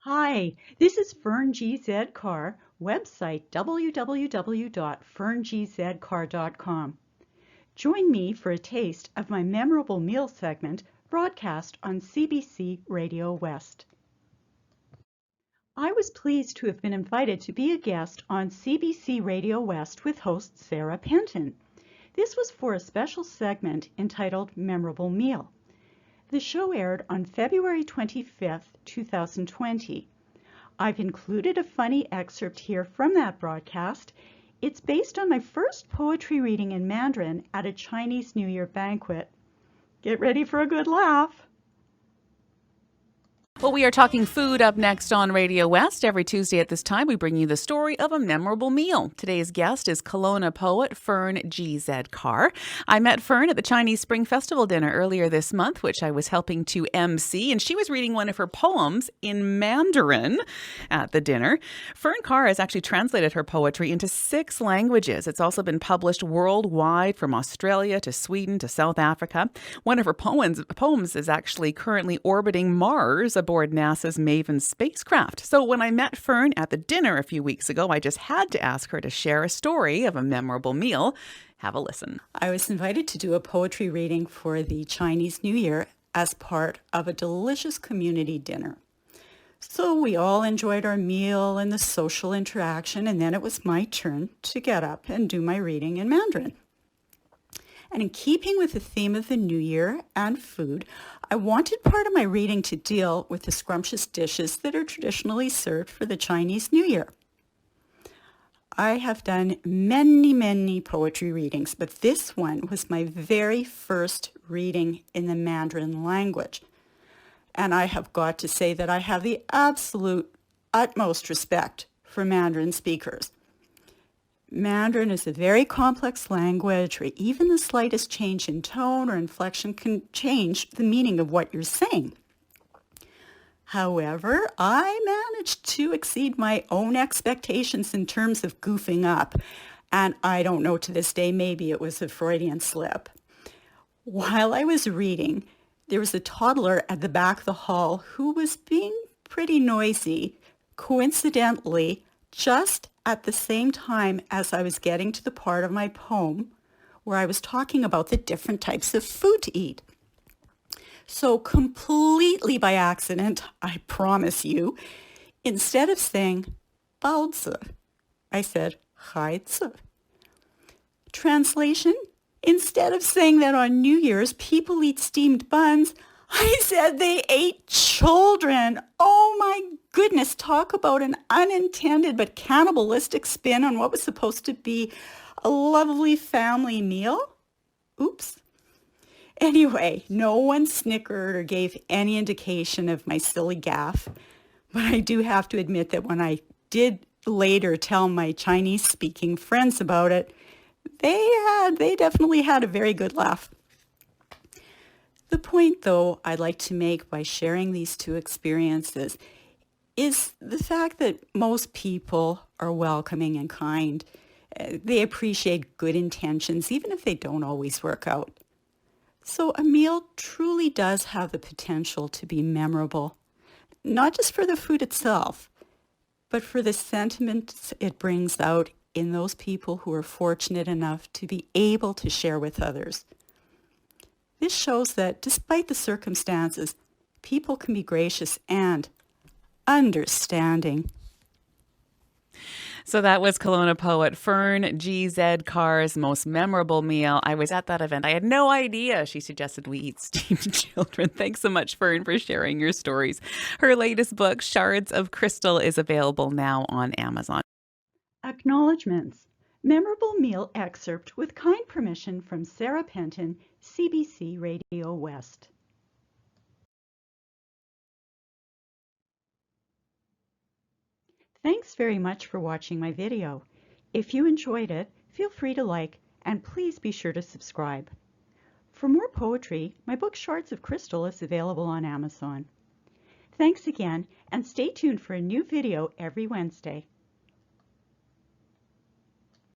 Hi, this is Fern G. Carr, website www.ferngzcarr.com. Join me for a taste of my memorable meal segment broadcast on CBC Radio West. I was pleased to have been invited to be a guest on CBC Radio West with host Sarah Penton. This was for a special segment entitled Memorable Meal. The show aired on February 25th, 2020. I've included a funny excerpt here from that broadcast. It's based on my first poetry reading in Mandarin at a Chinese New Year banquet. Get ready for a good laugh. Well, we are talking food up next on Radio West. Every Tuesday at this time, we bring you the story of a memorable meal. Today's guest is Kelowna poet Fern G. Carr. I met Fern at the Chinese Spring Festival dinner earlier this month, which I was helping to MC, and she was reading one of her poems in Mandarin at the dinner. Fern Carr has actually translated her poetry into 6 languages. It's also been published worldwide, from Australia to Sweden to South Africa. One of her poems is actually currently orbiting Mars aboard NASA's MAVEN spacecraft. So when I met Fern at the dinner a few weeks ago, I just had to ask her to share a story of a memorable meal. Have a listen. I was invited to do a poetry reading for the Chinese New Year as part of a delicious community dinner. So we all enjoyed our meal and the social interaction, and then it was my turn to get up and do my reading in Mandarin. And in keeping with the theme of the New Year and food, I wanted part of my reading to deal with the scrumptious dishes that are traditionally served for the Chinese New Year. I have done many poetry readings, but this one was my very first reading in the Mandarin language. And I have got to say that I have the absolute utmost respect for Mandarin speakers. Mandarin is a very complex language where even the slightest change in tone or inflection can change the meaning of what you're saying. However, I managed to exceed my own expectations in terms of goofing up, and I don't know, to this day, maybe it was a Freudian slip. While I was reading, there was a toddler at the back of the hall who was being pretty noisy, coincidentally, just at the same time as I was getting to the part of my poem where I was talking about the different types of food to eat. So completely by accident, I promise you, instead of saying baozi, I said haizi. Translation, instead of saying that on New Year's people eat steamed buns, I said they ate children. Oh my goodness, talk about an unintended but cannibalistic spin on what was supposed to be a lovely family meal. Oops. Anyway, no one snickered or gave any indication of my silly gaffe, but I do have to admit that when I did later tell my Chinese-speaking friends about it, they definitely had a very good laugh. The point, though, I'd like to make by sharing these two experiences is the fact that most people are welcoming and kind. They appreciate good intentions, even if they don't always work out. So a meal truly does have the potential to be memorable, not just for the food itself, but for the sentiments it brings out in those people who are fortunate enough to be able to share with others. This shows that despite the circumstances, people can be gracious and understanding. So that was Kelowna poet Fern G. Carr's most memorable meal. I was at that event. I had no idea she suggested we eat steamed children. Thanks so much, Fern, for sharing your stories. Her latest book, Shards of Crystal, is available now on Amazon. Acknowledgements. Memorable meal excerpt with kind permission from Sarah Penton, CBC Radio West. Thanks very much for watching my video. If you enjoyed it, feel free to like and please be sure to subscribe. For more poetry, my book Shards of Crystal is available on Amazon. Thanks again and stay tuned for a new video every Wednesday.